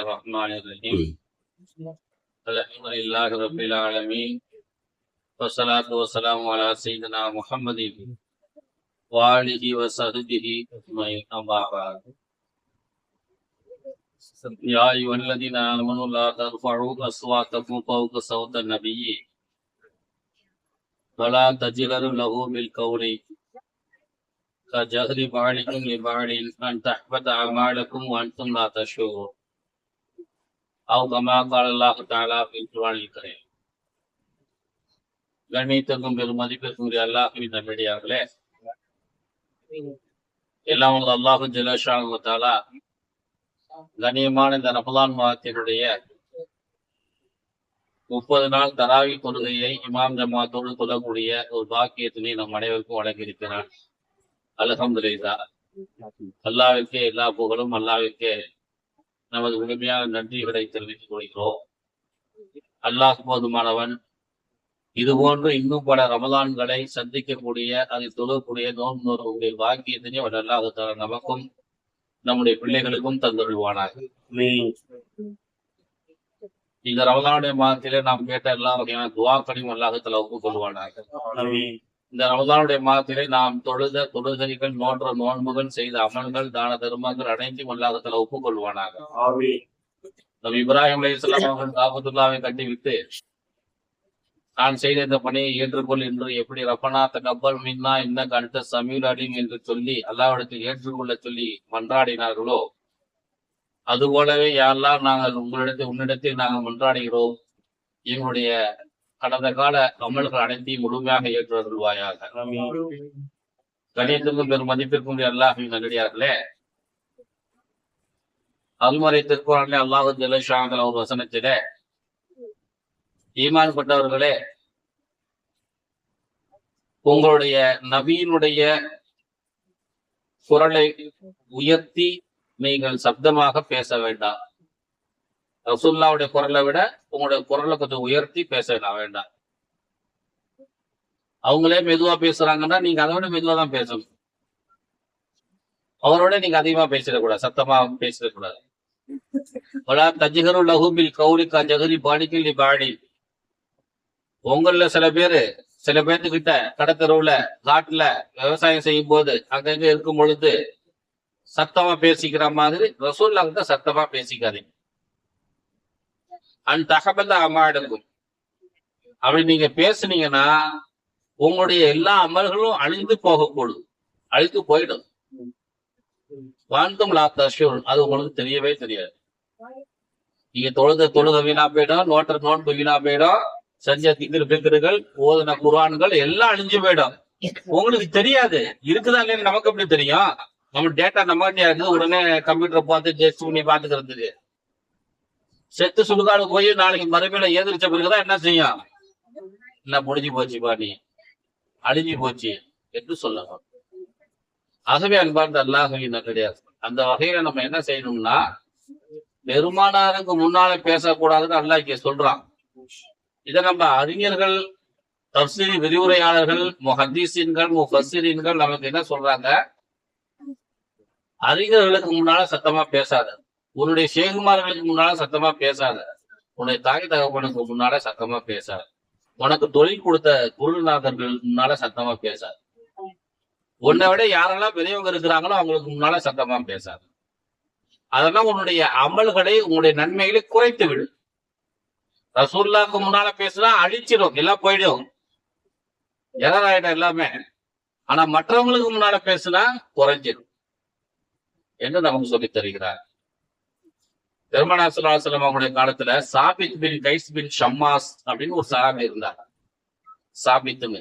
الرحمن الرحيم الحمد لله رب العالمين والصلاة والسلام على سيدنا محمد وآله وصحبه أجمعين أما بعد يا أيها الذين آمنوا لا ترفعوا أصواتكم فوق صوت النبي ولا تجهروا له بالقول كجهر بعضكم لبعض أن تحبط أعمالكم وأنتم لا تشعرون أو كما قال الله تعالى في القرآن الكريم. கண்ணியத்திற்கும் பெரும் மதிப்பிற்கும் அல்லாஹ்வின் நல்லடியார்களே, எல்லாம் அல்லாஹு ஜல்லஷானஹு தஆலா கண்ணியமான இந்த ரமலான் மாதத்தினுடைய 30 நாள் தராவி தொழுகையை இமாம் ஜமாத்தோடு தொழக்கூடிய ஒரு பாக்கியத்தினை நம் அனைவருக்கும் வழங்கியிருக்கிறார். அல்ஹம்துலில்லாஹ். அல்லாஹ்விற்கே எல்லா புகழும், அல்லாஹ்விற்கே நமது முழுமையான நன்றிகளை தெரிவித்துக் கொள்கிறோம். அல்லாஹ் போதுமானவன். இது போன்று இன்னும் பல ரமலான்களை சந்திக்கக்கூடிய, அதை தொழக்கூடிய நோன்புடைய பாக்கியத்தினை அவர் அல்லாஹ் தஆலா நமக்கும் நம்முடைய பிள்ளைகளுக்கும் தந்துள்வானாக. இந்த ரமலானுடைய மாதத்திலே நாம் கேட்ட எல்லா வகையான துவாக்களையும் அல்லாஹ் தஆலா ஒப்புக்கொள்வானாக. இந்த ரமலானுடைய மாதத்திலே நாம் தொழுத தொழுகைகள், நோன்ற நோன்புகள், செய்த அமல்கள், தான தர்மங்கள் அனைத்தையும் அல்லாஹ் தஆலா ஒப்புக்கொள்வானாக. நபி இப்ராஹிம் அலைஹிஸ்ஸலாம் அவர்கள் காபத்துல்லாவை கட்டிவிட்டு, நான் செய்த இந்த பணியை ஏற்றுக்கொள் என்று எப்படி ரப்பனா தகப்பல் மின்னா இன்னக அன்த ஸமீஉல் அலீம் என்று சொல்லி அல்லாஹ்விடத்தில் ஏற்றுக்கொள்ள சொல்லி மன்றாடினார்களோ, அதுபோலவே யா அல்லாஹ் நாங்கள் உன்னிடத்தில் நாங்கள் மன்றாடுகிறோம். எங்களுடைய கடந்த கால அமல்கள் அனைத்தையும் முழுமையாக ஏற்றுவாயாக. கணியத்திற்கும் பெரும் மதிப்பிற்கும் அல்லாஹ்வின் நல்லடியார்களே, அல்மறை திருக்குர்ஆனிலே அல்லாஹ் ஜல்லஷானஹு ஒரு வசனத்திலே, ஈமான் கொண்டவர்களே, உங்களுடைய நபியினுடைய குரலை உயர்த்தி நீங்கள் சப்தமாக பேச வேண்டாம். ரசூலுல்லாஹ்வுடைய குரலை விட உங்களுடைய குரலை கொஞ்சம் உயர்த்தி பேச வேண்டாம். அவங்களே மெதுவா பேசுறாங்கன்னா நீங்க அதை விட மெதுவா தான் பேசணும். அவரோட நீங்க அதிகமா பேசிடக்கூடாது, சத்தமா பேசிடக்கூடாது. வலா தஜ்ஹரு லஹு பில் கௌலி கஜஹரி பாடிகில் லிபாடி. உங்கள சில பேர்த்துக்கிட்ட கடத்தெருவுல, காட்டுல விவசாயம் செய்யும் போது அங்கங்க இருக்கும் பொழுது சத்தமா பேசிக்கிற மாதிரி ரசூலுல்லாஹ் கிட்ட சத்தமா பேசிக்காதீங்க. அன் தகபத அமாடக்கும். அப்படி நீங்க பேசுனீங்கன்னா உங்களுடைய எல்லா அமல்களும் அழிந்து போகக்கூடும், அழித்து போயிடும். வாந்தும் லா தஷூர், அது உங்களுக்கு தெரியவே தெரியாது. நீங்க தொழுக வீணா போயிடும், நோன்பு வீணா போயிடும், செஞ்ச திக்ருகள், ஓதுன குர்ஆன்கள் எல்லாம் அழிஞ்சு போயிடும். உங்களுக்கு தெரியாது. இருக்குதா இல்லைன்னு நமக்கு எப்படி தெரியும்? நம்ம டேட்டா நம்ம இருக்குது, உடனே கம்ப்யூட்டரை பார்த்து டெஸ்ட் பண்ணி பார்த்துக்கிறதுக்கு. செத்து சுடுகாடு போய் நாளைக்கு மறுமையில எதிர்ச்ச பிறகுதான் என்ன செய்யும்? என்ன முடிஞ்சு போச்சு பாணி, அழிஞ்சு போச்சு என்று சொல்லணும். ஆகவே அன்பார்ந்த அல்லாஹ்வின் நல்லடியார், அந்த வகையில நம்ம என்ன செய்யணும்னா, பெருமானாருக்கு முன்னால பேசக்கூடாதுன்னு அல்லாஹ் இங்க சொல்றான். இதை நம்ம அறிஞர்கள், தஃசீர் விரிவுரையாளர்கள், முஹத்தீஸீன்கள், முஃபஸ்ஸிரீன்கள் நமக்கு என்ன சொல்றாங்க? அறிஞர்களுக்கு முன்னால சத்தமா பேசாத, உன்னுடைய ஷேகுமார்களுக்கு முன்னால சத்தமா பேசாத, உன்னுடைய தாய் தகப்பனுக்கு முன்னால சத்தமா பேசாத, உனக்கு தொழில் கொடுத்த குருநாதர்கள் முன்னால சத்தமா பேசாது, உன்னை விட யாரெல்லாம் பெரியவங்க இருக்கிறாங்களோ அவங்களுக்கு முன்னால சத்தமா பேசாது. அதெல்லாம் உன்னுடைய அமல்களை, உன்னுடைய நன்மைகளை குறைத்து விடு. ரசூலுல்லாஹ்க்கு முன்னால பேசினா அழிச்சிடும், எல்லாம் போயிடும், எதாயிடும் எல்லாமே. ஆனா மற்றவங்களுக்கு முன்னால பேசினா குறைஞ்சிடும் என்று நமக்கு சொல்லி தருகிறார். பெருமானார் ஸல்லல்லாஹு அலைஹி வஸல்லம் அவங்களுடைய காலத்துல சாபித் பின் கைஸ் பின் ஷம்மாஸ் அப்படின்னு ஒரு சஹாபி இருந்தார். சாபித்துன்னு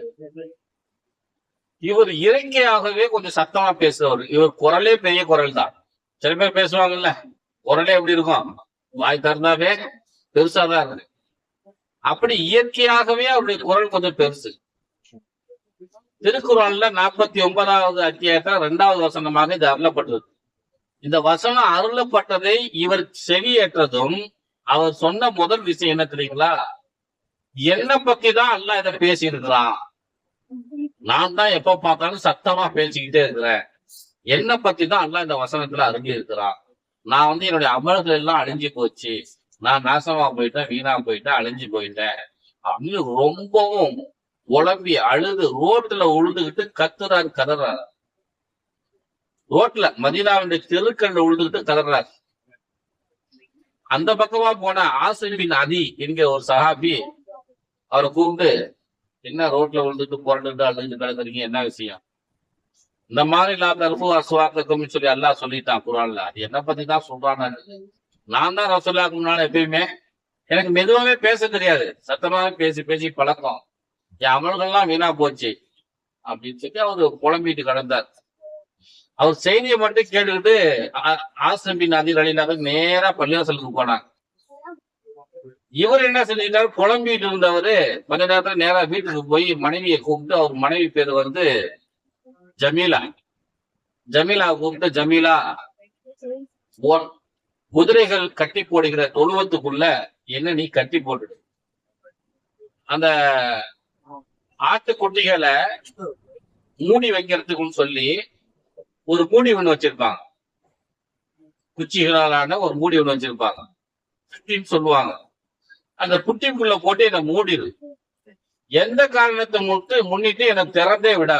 இவர் இயற்கையாகவே கொஞ்சம் சத்தமா பேசுறவர். இவர் குரலே பெரிய குரல் தான். சில பேர் பேசுவாங்கல்ல, குரலே எப்படி இருக்கும், வாய் திறந்தாவே பெருசாதான் இருக்கு. அப்படி இயற்கையாகவே அவருடைய குரல் கொஞ்சம் பெருசு. திருக்குறள்ல 49வது அத்தியாயத்துல 2வது வசனமாக இது அருளப்பட்டது. இந்த வசனம் அருளப்பட்டதை இவர் செவியேற்றதும் அவர் சொன்ன முதல் விஷயம் என்ன தெரியுங்களா? என்னை பத்தி தான் அல்லாஹ் இதை பேசி இருக்கிறான். நான் தான் எப்ப பார்த்தாலும் சத்தமா பேசிக்கிட்டே இருக்கிறேன். என்னை பத்தி தான் அல்லாஹ் இந்த வசனத்துல அறிஞ்சு இருக்கிறான் நான் வந்து என்னுடைய அமல்கள் எல்லாம் அழிஞ்சு போச்சு, நான் நாசமா போயிட்டேன், வீணா போயிட்டேன், அழிஞ்சு போயிட்டேன் அப்படின்னு ரொம்பவும் உழம்பி அழுது ரோட்ல உழுதுகிட்டு கத்துறாரு, கதறாரு. ரோட்ல மதீனாவுடைய தெருக்கல்ல உழுதுகிட்டு கதறாரு. அந்த பக்கமா போன ஆசிம் பின் அதி என்கிற ஒரு சஹாபி அவரை கூப்பிட்டு, என்ன ரோட்ல விழுந்துட்டு புரண்டுட்டு அழுது கிடக்குறீங்க, என்ன விஷயம்? இந்த மாதிரி நான் தரப்பு அசுவாக்கம்னு சொல்லி அல்லாஹ் சொல்லிட்டான் குர்ஆன்ல. அது என்ன பத்தி தான் சொல்றாங்க. நான் தான் ரசூலுல்லாஹ்க்கு முன்னால எப்பயுமே எனக்கு மெதுவாவே பேச தெரியாது, சத்தமாவே பேசி பேசி பழக்கம், என் அமல்கள்லாம் வீணா போச்சு அப்படின்னு சொல்லி அவரு புலம்பிட்டு கிடந்தார். அவர் செய்தியை மட்டும் கேட்டுக்கிட்டு ஆசிம் பின் அதி ரலியல்லாஹு நேரா பள்ளிவாசலுக்கு போனாங்க. இவர் என்ன செஞ்சுட்டாரு, புலம்பிட்டு இருந்தவரு கொஞ்ச நேரத்துல நேரா வீட்டுக்கு போய் மனைவியை கூப்பிட்டு, அவர் மனைவி பேர் வந்து ஜமீலா. ஜமீலா கூப்பிட்டு, ஜமீலா, குதிரைகள் கட்டி போடுகிற தொழுவத்துக்குள்ள என்ன நீ கட்டி போட்டுடு. அந்த ஆட்டுக்குட்டிகளை மூடி வைக்கிறதுக்குன்னு சொல்லி ஒரு மூடி ஒண்ணு வச்சிருப்பாங்க, குச்சிகளாலான ஒரு மூடி ஒண்ணு வச்சிருப்பாங்க, புட்டின்னு சொல்லுவாங்க. அந்த புட்டிக்குள்ள போட்டு என்னை மூடிடு, எந்த காரணத்தை முன்னிட்டு என்னை திறந்தே விட,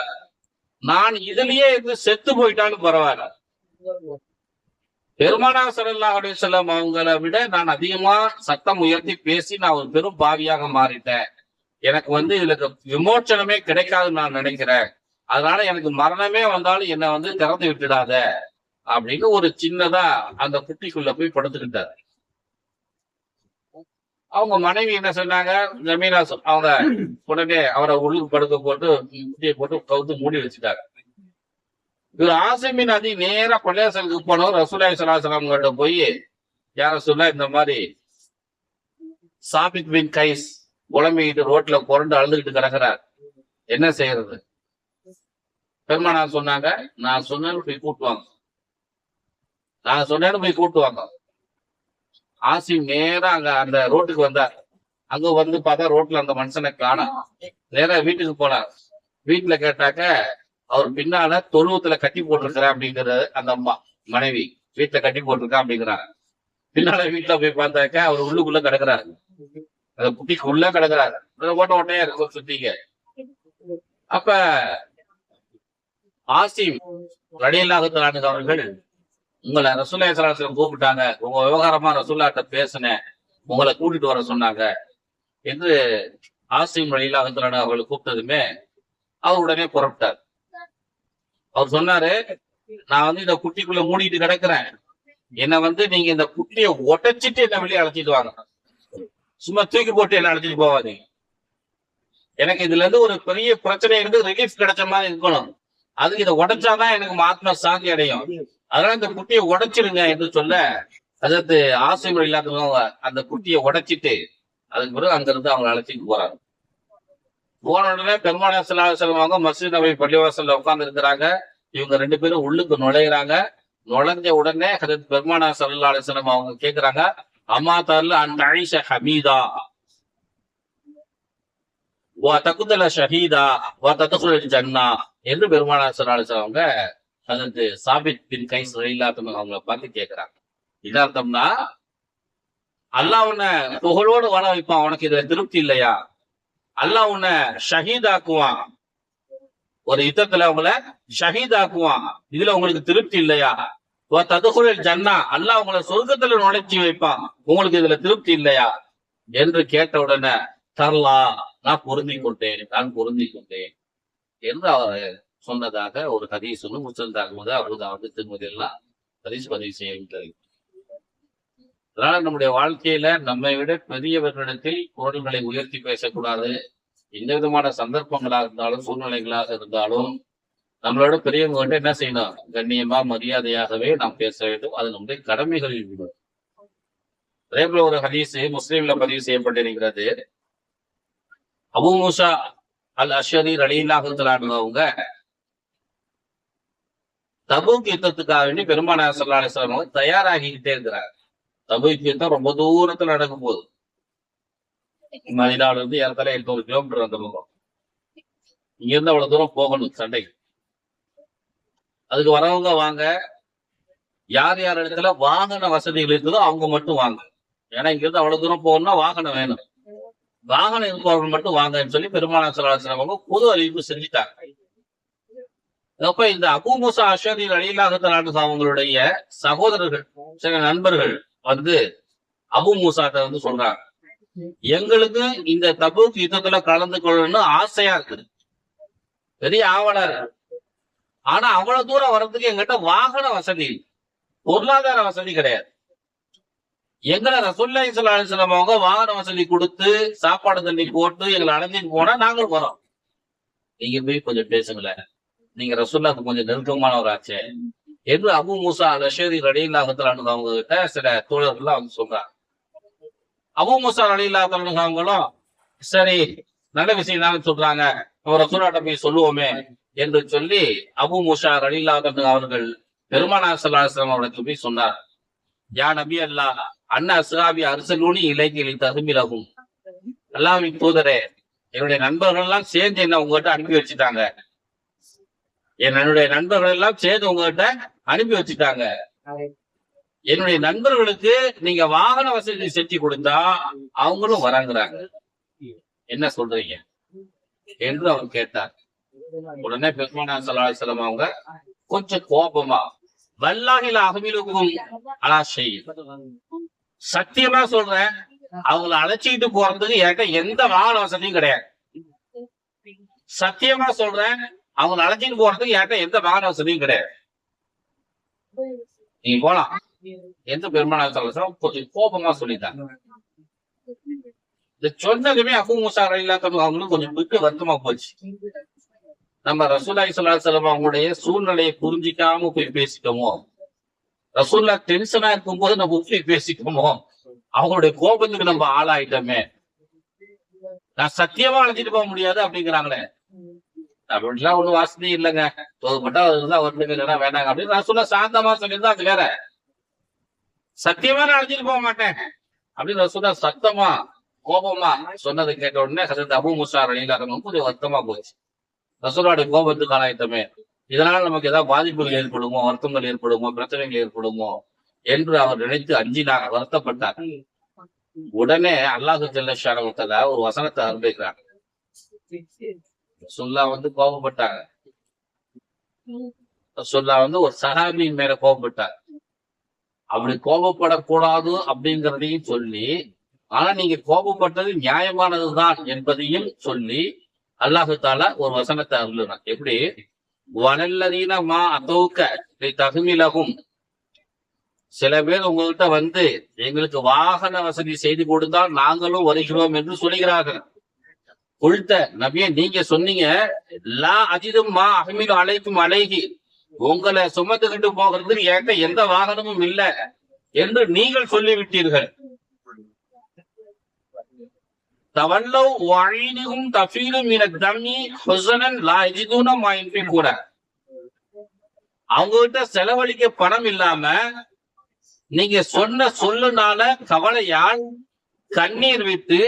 நான் இதுலயே இருந்து செத்து போயிட்டான்னு பரவாயில்ல. பெருமானார் ஸல்லல்லாஹு அலைஹி வஸல்லம் அவங்களை விட நான் அதிகமா சத்தம் உயர்த்தி பேசி நான் ஒரு பெரும் பாவியாக மாறிட்டேன். எனக்கு வந்து இதுல விமோச்சனமே கிடைக்காதுன்னு நான் நினைக்கிறேன். அதனால எனக்கு மரணமே வந்தாலும் என்னை வந்து திறந்து விட்டுடாத அப்படின்னு ஒரு சின்னதா அந்த குட்டிக்குள்ள போய் படுத்துக்கிட்டாரு. அவங்க மனைவி என்ன சொன்னாங்க, ஜமீலா அவங்க உடனே அவரை உள்ளுக்கு படுக்க போட்டு குட்டியை போட்டு கவுத்து மூடி வச்சுட்டாங்க. இவர் ஆசிம் பின் அதி நேரா பள்ளிவாசலுக்கு போனவர் ரசூலுல்லாஹி ஸல்லல்லாஹு அலைஹி வஸல்லம் கிட்ட போய், யா ரசூலுல்லாஹ், இந்த மாதிரி சாபித் பின் கைஸ் புலம்பிக்கிட்டு ரோட்ல புரண்டு அழுதுகிட்டு கிடக்குறார், என்ன செய்யறது? பெருமானார் சொன்னாங்க, நான் சொன்னேன்னு போய் கூட்டுவாங்க, நான் சொன்னேன்னு போய் கூட்டுவாங்க. ஆசிம் நேரா அங்க அந்த ரோட்டுக்கு வந்தார். அங்க வந்து பார்த்தா ரோட்ல அந்த மனுஷனை காணோம். நேரா வீட்டுக்கு போனார். வீட்டுல கேட்டாக்க அவர் பின்னால தொழுவத்துல கட்டி போட்டிருக்கிற அப்படிங்கிறது அந்த அம்மா மனைவி வீட்டுல கட்டி போட்டிருக்கா அப்படிங்கிறாங்க. பின்னால வீட்டுல போய் பார்த்தாக்க அவர் உள்ளுக்குள்ள கிடக்குறாரு, அந்த குட்டிக்குள்ள கிடக்குறாரு, ஓட்ட ஓட்டையா இருக்கும் சுத்திங்க. அப்ப ஆசிம் ரலியல்லாஹு தஆலா அவர்கள், உங்களை ரசூலுல்லாஹி ஸல்லல்லாஹு அலைஹி வஸல்லம் கூப்பிட்டாங்க, உங்க விவகாரமா ரசூலுல்லாஹ்ட்ட பேசினேன், உங்களை கூட்டிட்டு வர சொன்னாங்க என்று ஆசிம் ரலியல்லாஹு தஆலா அவர்களை கூப்பிட்டதுமே அவர் உடனே புறப்பட்டார். அவர் சொன்னாரு, நான் வந்து இந்த குட்டிக்குள்ள மூடிட்டு கிடக்குறேன், என்ன வந்து நீங்க இந்த குட்டியை உடைச்சிட்டு என்ன வெளியே அழைச்சிட்டு வாங்க, சும்மா தூக்கி போட்டு என்ன அழைச்சிட்டு போவாதீங்க. எனக்கு இதுல இருந்து ஒரு பெரிய பிரச்சனை இருந்து ரிலீஃப் கிடைச்ச மாதிரி இருக்கணும், அதுக்கு இதை உடைச்சாதான் எனக்கு ஆத்மா சாந்தி அடையும், அதனால இந்த குட்டியை உடைச்சிருங்க என்று சொல்ல, அதாவது ஆசிம் இல்லாதவங்க அந்த குட்டியை உடைச்சிட்டு அதுக்கு பிறகு அங்க இருந்து அவங்க அழைச்சிட்டு போறாங்க. போன உடனே பெருமானார் ஸல்லல்லாஹு அலைஹி வஸல்லம் அவங்க மஸ்ஜித் நபவி பள்ளிவாசல்ல உட்கார்ந்து இருக்கிறாங்க. இவங்க ரெண்டு பேரும் உள்ளுக்கு நுழையிறாங்க. நுழைஞ்ச உடனே ஹஜ்ரத் பெருமானார் ஸல்லல்லாஹு அலைஹி வஸல்லம் அவங்க கேக்குறாங்க, அம்மா தர்ல அன் தஈஷ ஹமீதா வ தகுதல ஷஹீதா வ ததுகுல் ஜன்னா என்று பெருமானார் ஸல்லல்லாஹு அலைஹி வஸல்லம் அவங்க ஹஜ்ரத் சாபித் பின் கைஸ் ரலியல்லாஹு அன்ஹு அவங்கள பார்த்து கேக்குறாங்க. இது அர்த்தம்னா, அல்லாஹ் உன்னை புகழோடு வாழ வைப்பான், உனக்கு இதுல திருப்தி இல்லையா? அல்லாஹ் உன்னை ஷஹீதாக்குவான், ஒரு யுத்தத்துல உங்களை ஷஹீதாக்குவான், இதுல உங்களுக்கு திருப்தி இல்லையா? ததுகுல் ஜன்னா, அல்லாஹ் உங்களை சொர்க்கத்துல நுழைச்சி வைப்பான், உங்களுக்கு இதுல திருப்தி இல்லையா என்று கேட்ட உடனே, தர்லா, நான் பொருந்தி கொண்டேன், நான் பொருந்தி கொண்டேன் என்று அவர் சொன்னதாக ஒரு ஹதீஸ் ஒன்று முஸ்லிம் தாக்குவது அபூதாவுது திருமதி எல்லாம் ஹதீஸ் பதிவு செய்யப்பட்டது. அதனால நம்முடைய வாழ்க்கையில நம்மை விட பெரியவர்களிடத்தில் குரல்களை உயர்த்தி பேசக்கூடாது. எந்த விதமான சந்தர்ப்பங்களாக இருந்தாலும் சூழ்நிலைகளாக இருந்தாலும் நம்மளோட பெரியவங்க என்ன செய்யணும், கண்ணியமா மரியாதையாகவே நாம் பேச வேண்டும், அது நம்முடைய கடமைகளில் விடும். அதே போல ஒரு ஹதீஸ் முஸ்லீம்ல பதிவு செய்யப்பட்டிருக்கிறது. அபூ மூஸா அல் அஷ்அரி ரலியல்லாஹு தஆலா அவங்க தபூக் யுத்தத்துக்காக வேண்டி பெருமானார் ஸல்லல்லாஹு அலைஹி வஸல்லம் தயாராகிக்கிட்டே இருக்கிறார். தபூக் யுத்தம் ரொம்ப தூரத்துல நடக்கும் போது, மதீனாவுல இருந்து ஏறத்தாழ 800 கிலோமீட்டர் அந்த பக்கம், இங்க இருந்து அவ்வளவு தூரம் போகணும் சண்டைக்கு. அதுக்கு வரவங்க வாங்க, யார் யார் இடத்துல வாகன வசதிகள் இருக்குதோ அவங்க மட்டும் வாங்க. ஏன்னா இங்க இருந்து அவ்வளவு தூரம் போகணும்னா வாகனம் வேணும். வாகனம் இருப்பவர்கள் மட்டும் வாங்கன்னு சொல்லி பெருமானார் ஸல்லல்லாஹு அலைஹி வஸல்லம் அவங்க பொது அறிவிப்பு செஞ்சுட்டாங்க. அப்ப இந்த அபூ மூஸா அஷ்அரி ரலியல்லாஹு தஆலா அன்ஹு அவங்களுடைய சகோதரர்கள், சில நண்பர்கள் வந்து அபூ மூஸாட்ட வந்து சொல்றாங்க, எங்களுக்கு இந்த தபூக் யுத்தத்துல கலந்து கொள்ளணும்னு ஆசையா இருக்குது, பெரிய ஆவலா இருக்கு. ஆனா அவ்வளவு தூரம் வர்றதுக்கு எங்கிட்ட வாகன வசதி, பொருளாதார வசதி கிடையாது. எங்களை ரசூலுல்லாஹி ஸல்லல்லாஹு அலைஹி வஸல்லம் அவங்க வாகன வசதி கொடுத்து சாப்பாடு தண்ணி போட்டு எங்களை அழைஞ்சிட்டு போனா நாங்களும் வரோம். நீங்க போய் கொஞ்சம் பேசுங்களேன், நீங்க ரசூலுல்லாஹ்க்கு கொஞ்சம் நெருக்கமானவராச்சே என்று அபூ மூஸா அஷ்அரி ரலியல்லாஹு தஆலா அன்ஹு அவங்க கிட்ட சில தோழர்கள்லாம் வந்து சொல்றாங்க. அபூ மூஸா ரலியல்லாஹு தஆலா அன்ஹு அவங்களும் சரி நல்ல விஷயம் தான் சொல்றாங்க, நம்ம ரசூலுல்லாஹ்ட்ட போய் சொல்லுவோமே என்று சொல்லி அபூ மூஸா ரலியல்லாஹு அன்ஹு அவர்கள் பெருமானார் ஸல்லல்லாஹு அலைஹி வஸல்லம் அவர்களுக்கு போய் சொன்னார், யா நபி அல்லாஹ் அன்ன அஸ்ஹாபி அர்ஸலூனி இலைக்கி லிதஹ்மிலஹும், அல்லாஹ்வின் தூதரே என்னுடைய நண்பர்கள் எல்லாம் சேர்ந்து என்ன உங்ககிட்ட அனுப்பி வச்சுட்டாங்க, என்னுடைய நண்பர்கள் எல்லாம் சேர்ந்து உங்ககிட்ட அனுப்பி வச்சுட்டாங்க. என்னுடைய நண்பர்களுக்கு நீங்க வாகன வசதி செஞ்சு கொடுத்தா அவங்களும் வராங்கிறாங்க, என்ன சொல்றீங்க என்று அவர் கேட்டார். உடனே பெருமானார் ஸல்லல்லாஹு அலைஹி வஸல்லம் அவங்க கொஞ்சம் கோபமா, வல்லாஹி லா அஹ்மிலுக்கும் அலா ஷைஇன், சத்தியமா சொல்றேன் அவங்களை அழைச்சிட்டு போறதுக்கு என்கிட்ட எந்த வாகன வசதியும் கிடையாது. சத்தியமா சொல்றேன் அவங்க அழைச்சிட்டு போறதுக்கு என்கிட்ட எந்த வாகன வசதியும் கிடையாது. நீங்க போலாம் எந்த பெருமானார் ஸல்லல்லாஹு அலைஹி வஸல்லம் கொஞ்சம் கோபமா சொல்லிட்டாங்க. இந்த சொன்னதுமே அபூ மூஸா ரலியல்லாஹு அன்ஹு அவங்களுக்கு கொஞ்சம் விட்டு வருத்தமா போச்சு. நம்ம ரசூலுல்லாஹி ஸல்லல்லாஹு அலைஹி வஸல்லம் அவங்களுடைய சூழ்நிலையை புரிஞ்சிக்காம போய் பேசிட்டோமோ, ரசூலுல்லாஹ் டென்ஷனா இருக்கும்போது நம்ம போய் பேசிட்டோமோ, அவங்களுடைய கோபத்துக்கு நம்ம ஆளாயிட்டோமே, நான் சத்தியமா அழைச்சிட்டு போக முடியாது அப்படிங்கிறாங்களே, அப்படின்லாம் ஒண்ணும் வாசனை இல்லைங்க, தோதுப்பட்டா அதுதான் வருதுங்க, இல்லைன்னா வேண்டாங்க அப்படின்னு ரசூலுல்லாஹ் சாந்தமா சொல்லியிருந்தா அது வேற. சத்தியமா நான் அழைச்சிட்டு போக மாட்டேன் அப்படின்னு ரசூலுல்லாஹ் சத்தமா கோபமா சொன்னதை கேட்ட உடனே ஹஜ்ரத் அபூ மூஸா ரலியல்லாஹு அன்ஹு கொஞ்சம் வருத்தமா போச்சு. ரசூலுல்லாஹ்வுடைய கோபத்துக்கு ஆளாயிட்டோமே, இதனால நமக்கு ஏதாவது பாதிப்புகள் ஏற்படுமோ, வருத்தங்கள் ஏற்படுமோ, பிரச்சனைகள் ஏற்படுமோ என்று அவர் நினைத்து அஞ்சினார், வருத்தப்பட்டார். உடனே அல்லாஹ் ஜல்ல ஷானஹு வ தஆலா ஒரு வசனத்தை அருளிக்கிறார். ரசூலுல்லாஹ் வந்து கோபப்பட்டாங்க. ரசூலுல்லாஹ் வந்து ஒரு சஹாபியின் மேல கோபப்பட்டார். அப்படி கோபப்படக்கூடாது அப்படிங்கிறதையும் சொல்லி, ஆனா நீங்க கோபப்பட்டது நியாயமானதுதான் என்பதையும் சொல்லி அல்லாஹு தஆலா ஒரு வசனத்தை அருளினார். எப்படி, வலல்லதீன மா அதௌக லிதஹ்மிலஹும், சில பேர் உங்ககிட்ட வந்து எங்களுக்கு வாகன வசதி செய்து கொடுத்தால் நாங்களும் வருகிறோம் என்று சொல்லுகிறார்கள். குல்த நபியே நீங்க சொன்னீங்க, லா அஜிதும் மா அஹ்மிலு அலைக்கும் அலைஹி, உங்களை சுமந்துகிட்டு போகிறதுக்கு என்கிட்ட எந்த வாகனமும் இல்லை என்று நீங்கள் சொல்லிவிட்டீர்கள். தவல்லவ் வஅய்னுஹும் தஃபீலு மினத் தம்மி ஹுஸனன் லா யஜிதுன மா யுன்ஃபிகூன, அவங்க கிட்ட செலவழிக்க பணம் இல்லாம நீங்க சொன்ன சொல்லுனால கவலையால் கண்ணீர் விட்டு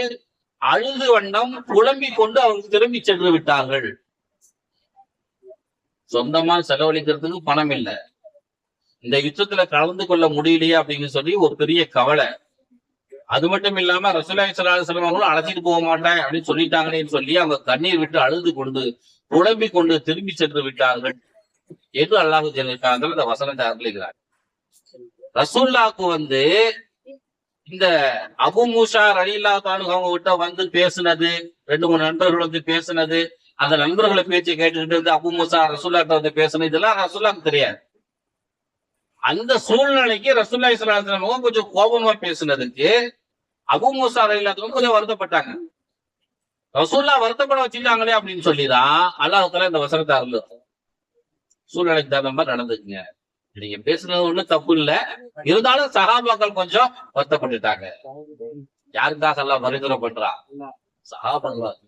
அழுது வண்ணம் புலம்பிக் கொண்டு அவங்க திரும்பி சென்று விட்டார்கள். சொந்தமா செலவழிக்கிறதுக்கு பணம் இல்லை, இந்த யுத்தத்துல கலந்து கொள்ள முடியலையே அப்படின்னு சொல்லி ஒரு பெரிய கவலை. அது மட்டும் இல்லாம ரசூலுல்லாஹி ஸல்லல்லாஹு அலைஹி வஸல்லம் அவங்களும் அழைச்சிட்டு போக மாட்டேன் அப்படின்னு சொல்லிட்டாங்கன்னு சொல்லி அவங்க கண்ணீர் விட்டு அழுது கொண்டு புலம்பிக் கொண்டு திரும்பி சென்று விட்டார்கள் என்று அல்லாஹ் ஜல்ல ஷானஹு இந்த வசனத்தை அருளுகிறார். ரசூலுல்லாஹ்க்கு வந்து இந்த அபூ மூஸா ரலியல்லாஹு அன்ஹு அவங்க கிட்ட வந்து பேசுனது, 2-3 நண்பர்கள் வந்து பேசுனது, அந்த நண்பர்களை பேச்சை கேட்டுக்கிட்டு வந்து அபூ மூஸா ரசூலுல்லாஹ்ட்ட வந்து பேசுனது, இதெல்லாம் ரசூலுல்லாஹ்க்கு தெரியாது. அந்த சூழ்நிலைக்கு ரசூலுல்லாஹி ஸல்லல்லாஹு அலைஹி வஸல்லம் கொஞ்சம் கோபமா பேசுனதுக்கு அபூ மூஸா ரலியல்லாஹு அன்ஹு கொஞ்சம் வருத்தப்பட்டாங்க. ரசூலுல்லாஹ் வருத்தப்பட வச்சுட்டாங்களே அப்படின்னு சொல்லிதான் அல்லாஹ் தஆலா இந்த வசனத்தை அருளுறார். சூழ்நிலைக்கு தகுந்த மாதிரி நடந்துக்குங்க, நீங்க பேசுனது ஒண்ணும் தப்பு இல்ல, இருந்தாலும் சஹாபாக்கள் கொஞ்சம் வருத்தப்பட்டுட்டாங்க. யாருக்காக எல்லாம் பரிந்துரை பண்றான்? சஹாபாக்கள்.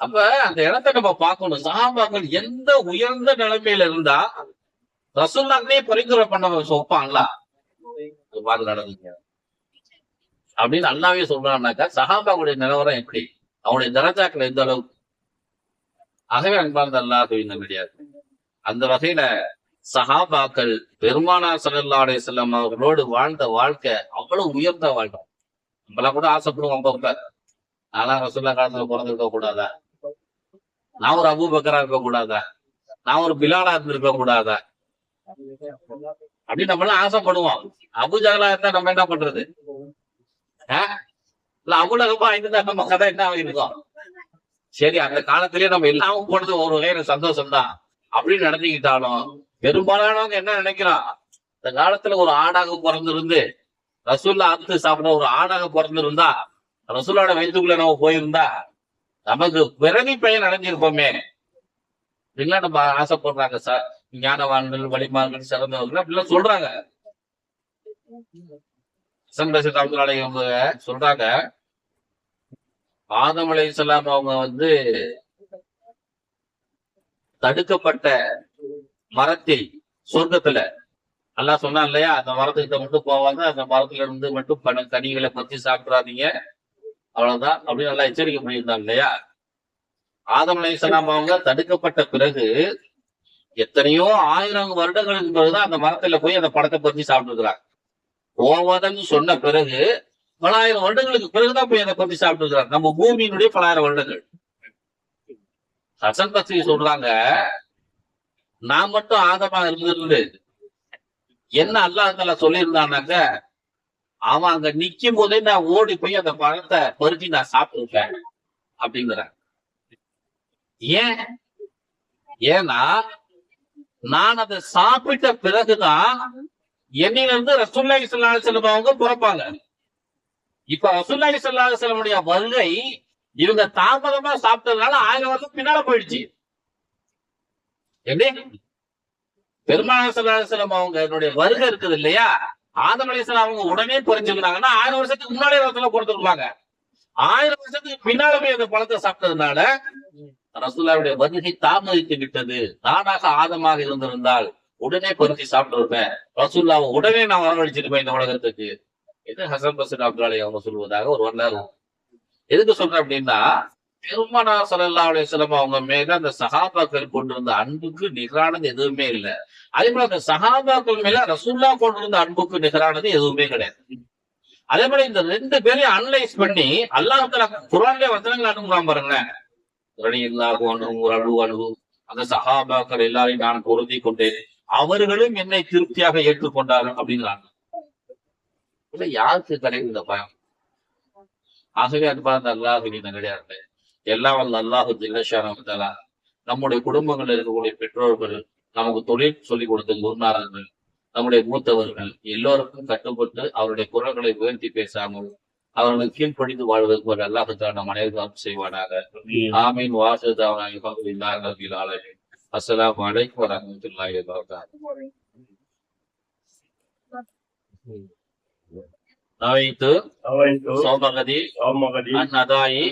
அப்ப அந்த இடத்தை நம்ம பார்க்கணும். சஹாபாக்கள் எந்த உயர்ந்த நிலைமையில இருந்தா ரசூலுல்லாஹ்வே பரிந்துரை பண்ண வைப்பாங்களா? பார்த்து நடந்துங்க அப்படின்னு அல்லாஹ்வே சொல்றான்னாக்கா சஹாபாவுடைய நிலவரம் எப்படி, அவனுடைய தரஜாக்கள் எந்த அளவுக்கு. ஆகவே அன்பார்ந்த அல்லாஹ்வின் நல்லடியார்களே, அந்த வகையில சஹாபாக்கள் பெருமானார் ஸல்லல்லாஹு அலைஹி வஸல்லம் அவர்களோடு வாழ்ந்த வாழ்க்கை அவ்வளவு உயர்ந்த வாழ்க்கை. நம்மளாம் கூட ஆசைப்படுவோம் அப்ப நான்லாம் ரசூலுல்லாஹ் காலத்துல பிறந்திருக்க கூடாதா, நான் ஒரு அபூபக்கரா இருக்க கூடாதா, நான் ஒரு பிலாலா இருந்திருக்க கூடாதா அப்படின்னு நம்மளாம் ஆசைப்படுவோம். அபூஜஹலா இருந்தா நம்ம என்ன பண்றது? இல்ல அபூலஹபா இருந்தா நம்ம கதை என்ன ஆகிருக்கும்? சரி, அந்த காலத்திலேயே நம்ம எல்லாமும் போனது ஒரு வகையில சந்தோஷம் தான் அப்படின்னு நடந்துக்கிட்டாலும் பெரும்பாலானவங்க என்ன நினைக்கிறோம், இந்த காலத்துல ஒரு ஆடாக பிறந்திருந்து ரசூல்லா அறுத்து சாப்பிட ஒரு ஆடாக பிறந்திருந்தா, ரசூலோட வயிற்றுக்குள்ள நம்ம போயிருந்தா நமக்கு பிறவி பயன் அடைஞ்சிருப்போமே அப்படின்லாம் நம்ம ஆசைப்படுறாங்க. சார், ஞானவான்கள் வலிமான்கள் சிறந்தவர்கள் அப்படிலாம் சொல்றாங்க. அவங்க சொல்றாங்க, ஆதம் அலைஹிஸ்ஸலாம் அவங்க தடுக்கப்பட்ட மரத்தில் சொர்க்கத்துல அல்லாஹ் சொன்னா இல்லையா, அந்த மரத்துக்கிட்ட மட்டும் போவாங்க, அந்த மரத்துல இருந்து மட்டும் கனிகளை பத்தி சாப்பிடாதீங்க, அவ்வளவுதான் அப்படின்னு நல்லா எச்சரிக்கை பண்ணியிருந்தாங்க இல்லையா. ஆதம் அலைஹிஸ்ஸலாம் அவங்க தடுக்கப்பட்ட பிறகு எத்தனையோ 1000 வருடங்களுக்கு பிறகுதான் அந்த மரத்துல போய் அந்த பழத்தை பத்தி சாப்பிட்டு இருக்கிறாங்க. போவதன்னு சொன்ன பிறகு பல ஆயிரம் வருடங்களுக்கு பிறகுதான் போய் அதை பத்தி சாப்பிட்டு இருக்கிறாங்க. நம்ம பூமியினுடைய பல ஆயிரம் வருடங்கள். ஹசன் பஸ்ரி சொல்றாங்க, நான் மட்டும் ஆதமா இருந்திருந்து என்ன அல்லாஹ் சொல்லியிருந்தானாக்க, அவன் அங்க நிக்கும் போதே நான் ஓடி போய் அந்த பழத்தை பறிச்சு நான் சாப்பிட்டுருப்பேன் அப்படிங்கிற. ஏன்னா நான் அதை சாப்பிட்ட பிறகுதான் என்னிலிருந்து ரசூலுல்லாஹி ஸல்லல்லாஹு அலைஹி வஸல்லம் அவங்க பிறப்பாங்க. இப்ப ரசூலுல்லாஹி ஸல்லல்லாஹு அலைஹி வஸல்லம் வருகை இவங்க தாமதமா சாப்பிட்டதுனால 1000 வருஷம் பின்னால போயிடுச்சு. எப்படி பெருமானார் ஸல்லல்லாஹு அலைஹி வஸல்லம் அவங்க வருகை இருக்குது இல்லையா, ஆதம் அலைஹிஸ்ஸலாம் அவங்க உடனே பிறந்திருந்தாங்கன்னா 1000 வருஷத்துக்கு முன்னாலே ரசூலுல்லாஹ் பிறந்திருப்பாங்க. 1000 வருஷத்துக்கு பின்னால போய் அந்த பழத்தை சாப்பிட்டதுனால ரசூலுல்லாஹ்வுடைய வருகை தாமதித்து விட்டது. நானாக ஆதமாக இருந்திருந்தால் உடனே பறிச்சு சாப்பிட்டு இருப்பேன், ரசூலுல்லாஹ் உடனே நான் வரவழைச்சிருப்பேன் இந்த உலகத்துக்கு. இது ஹசன் பஸ்ரி ரஹ்மத்துல்லாஹி அவங்க சொல்வதாக ஒரு வரலாறு. எதுக்கு சொல்றேன் அப்படின்னா, பெருமானார் ஸல்லல்லாஹு அலைஹி வஸல்லம் அவங்க மேல அந்த சஹாபாக்கள் கொண்டிருந்த அன்புக்கு நிகரானது எதுவுமே இல்லை. அதே போல அந்த சஹாபாக்கள் மேல ரசூலுல்லாஹ் கொண்டிருந்த அன்புக்கு நிகரானது எதுவுமே கிடையாது. அதே போல இந்த 2 பேரையும் அனலைஸ் பண்ணி அல்லாஹ் தஆலா குர்ஆன்ல வசனங்கள் அனுப்புறான் பாருங்களேன். அந்த சஹாபாக்கள் எல்லாரையும் நான் பொருந்தி கொண்டேன், அவர்களும் என்னை திருப்தியாக ஏற்றுக்கொண்டார்கள் அப்படிங்கிறாங்க. யாருக்கு கிடைக்கும் இந்த பயம்? ஆகவே அது பார்த்த அல்லாஹ் கிடையாது. எல்லாம் வல்ல அல்லாஹு ஜல்லஷானஹு நம்முடைய குடும்பங்கள்ல இருக்கக்கூடிய பெற்றோர்கள், நமக்கு தொழில் சொல்லிக் கொடுத்த குருநாதர்கள், நம்முடைய மூத்தவர்கள் எல்லோருக்கும் கட்டுப்பட்டு அவருடைய குரல்களை உயர்த்தி பேசாமல் அவர்களுக்கு கீழ்ப்படிந்து வாழ்வதற்கு ஒரு அல்லாஹ் நம் அனைவரும் செய்வானாக. ஆமீன். வாஹிதானா அல்ஹம்துலில்லாஹி ரப்பில் ஆலமீன். அஸ்ஸலாமு அலைக்கும் வரஹ்மத்துல்லாஹி வபரகாத்துஹு. நவைத்து சௌமகதி அன் அதாயி